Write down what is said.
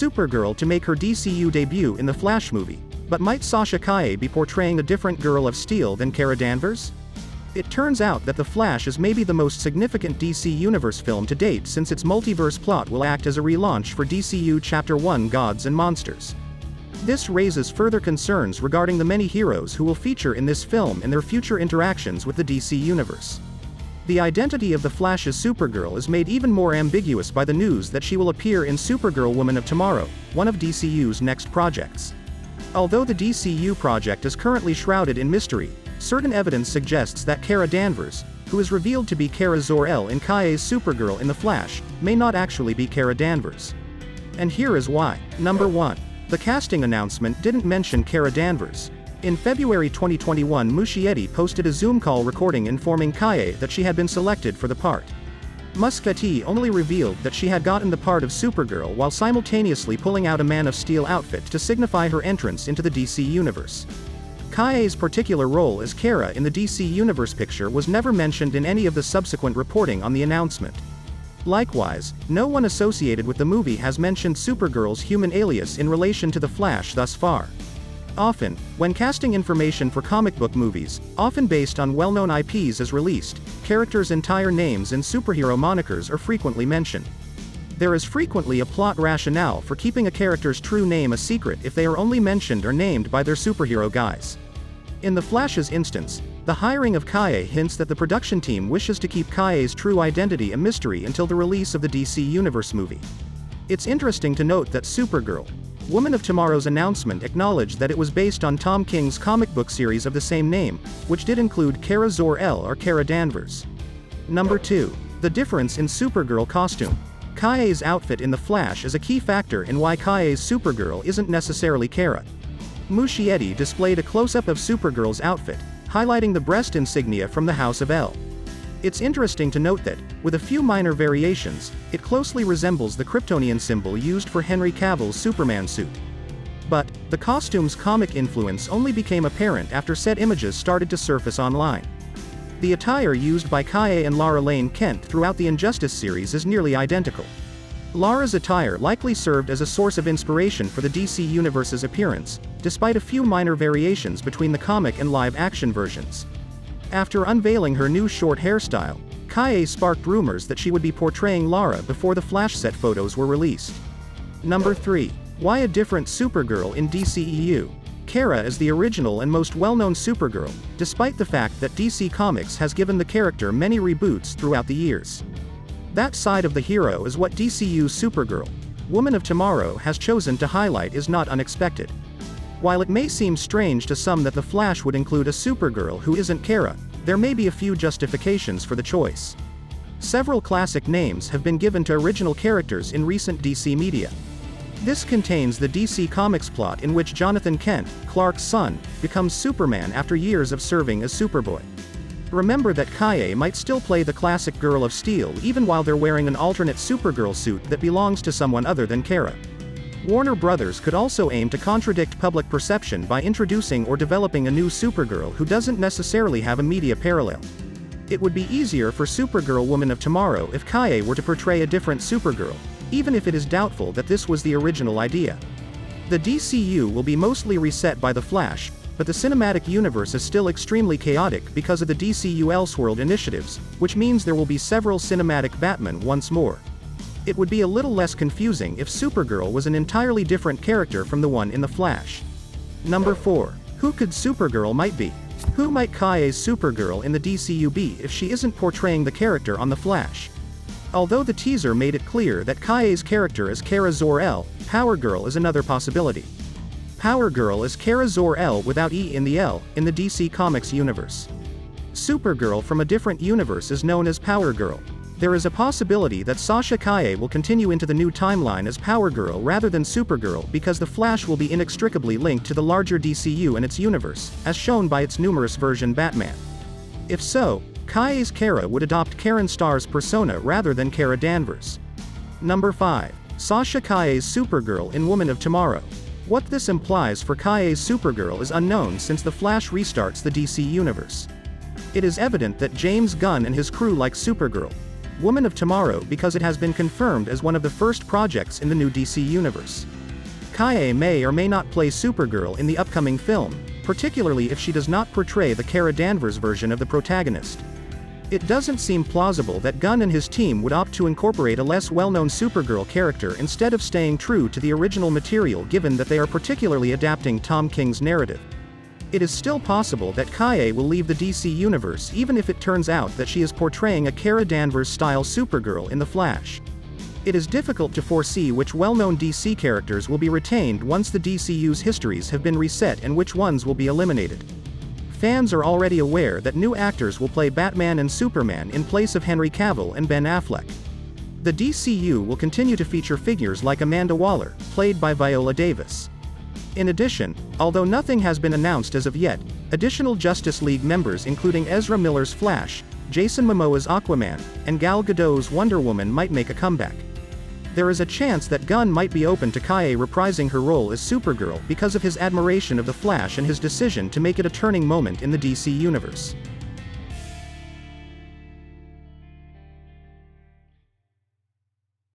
Supergirl to make her DCU debut in the Flash movie, but might Sasha Calle be portraying a different Girl of Steel than Kara Danvers? It turns out that The Flash is maybe the most significant DC Universe film to date, since its multiverse plot will act as a relaunch for DCU Chapter 1 Gods and Monsters. This raises further concerns regarding the many heroes who will feature in this film and their future interactions with the DC Universe. The identity of the Flash's Supergirl is made even more ambiguous by the news that she will appear in Supergirl Woman of Tomorrow, one of DCU's next projects. Although the DCU project is currently shrouded in mystery, certain evidence suggests that Kara Danvers, who is revealed to be Kara Zor-El in Calle's Supergirl in The Flash, may not actually be Kara Danvers. And here is why. Number 1. The casting announcement didn't mention Kara Danvers. In February 2021, Muschietti posted a Zoom call recording informing Calle that she had been selected for the part. Muschietti only revealed that she had gotten the part of Supergirl while simultaneously pulling out a Man of Steel outfit to signify her entrance into the DC Universe. Calle's particular role as Kara in the DC Universe picture was never mentioned in any of the subsequent reporting on the announcement. Likewise, no one associated with the movie has mentioned Supergirl's human alias in relation to The Flash thus far. Often, when casting information for comic book movies, often based on well-known IPs is released, characters' entire names and superhero monikers are frequently mentioned. There is frequently a plot rationale for keeping a character's true name a secret if they are only mentioned or named by their superhero guise. In The Flash's instance, the hiring of Calle hints that the production team wishes to keep Calle's true identity a mystery until the release of the DC Universe movie. It's interesting to note that Supergirl, Woman of Tomorrow's announcement acknowledged that it was based on Tom King's comic book series of the same name, which did include Kara Zor-El or Kara Danvers. Number 2. The difference in Supergirl costume. Calle's outfit in The Flash is a key factor in why Calle's Supergirl isn't necessarily Kara. Muschietti displayed a close-up of Supergirl's outfit, highlighting the breast insignia from the House of El. It's interesting to note that, with a few minor variations, it closely resembles the Kryptonian symbol used for Henry Cavill's Superman suit. But, the costume's comic influence only became apparent after said images started to surface online. The attire used by Calle and Lara Lane Kent throughout the Injustice series is nearly identical. Lara's attire likely served as a source of inspiration for the DC Universe's appearance, despite a few minor variations between the comic and live-action versions. After unveiling her new short hairstyle, Calle sparked rumors that she would be portraying Lara before the Flash set photos were released. Number 3. Why a different Supergirl in DCEU? Kara is the original and most well-known Supergirl, despite the fact that DC Comics has given the character many reboots throughout the years. That side of the hero is what DCU's Supergirl, Woman of Tomorrow, has chosen to highlight is not unexpected. While it may seem strange to some that The Flash would include a Supergirl who isn't Kara, there may be a few justifications for the choice. Several classic names have been given to original characters in recent DC media. This contains the DC Comics plot in which Jonathan Kent, Clark's son, becomes Superman after years of serving as Superboy. Remember that Calle might still play the classic Girl of Steel even while they're wearing an alternate Supergirl suit that belongs to someone other than Kara. Warner Brothers could also aim to contradict public perception by introducing or developing a new Supergirl who doesn't necessarily have a media parallel. It would be easier for Supergirl Woman of Tomorrow if Calle were to portray a different Supergirl, even if it is doubtful that this was the original idea. The DCU will be mostly reset by The Flash, but the cinematic universe is still extremely chaotic because of the DCU Elseworld initiatives, which means there will be several cinematic Batman once more. It would be a little less confusing if Supergirl was an entirely different character from the one in The Flash. Number 4. Who could Supergirl might be? Who might Calle's Supergirl in the DCU be if she isn't portraying the character on The Flash? Although the teaser made it clear that Calle's character is Kara Zor-El, Power Girl is another possibility. Power Girl is Kara Zor-El without E in the L, in the DC Comics universe. Supergirl from a different universe is known as Power Girl. There is a possibility that Sasha Calle will continue into the new timeline as Power Girl rather than Supergirl because the Flash will be inextricably linked to the larger DCU and its universe, as shown by its numerous version Batman. If so, Calle's Kara would adopt Karen Starr's persona rather than Kara Danvers. Number 5. Sasha Calle's Supergirl in Woman of Tomorrow. What this implies for Calle's Supergirl is unknown since the Flash restarts the DC universe. It is evident that James Gunn and his crew like Supergirl. Woman of Tomorrow because it has been confirmed as one of the first projects in the new DC universe. Calle may or may not play Supergirl in the upcoming film, particularly if she does not portray the Kara Danvers version of the protagonist. It doesn't seem plausible that Gunn and his team would opt to incorporate a less well-known Supergirl character instead of staying true to the original material, given that they are particularly adapting Tom King's narrative. It is still possible that Calle will leave the DC universe even if it turns out that she is portraying a Kara Danvers-style Supergirl in The Flash. It is difficult to foresee which well-known DC characters will be retained once the DCU's histories have been reset and which ones will be eliminated. Fans are already aware that new actors will play Batman and Superman in place of Henry Cavill and Ben Affleck. The DCU will continue to feature figures like Amanda Waller, played by Viola Davis. In addition, although nothing has been announced as of yet, additional Justice League members including Ezra Miller's Flash, Jason Momoa's Aquaman, and Gal Gadot's Wonder Woman might make a comeback. There is a chance that Gunn might be open to Calle reprising her role as Supergirl because of his admiration of the Flash and his decision to make it a turning moment in the DC universe.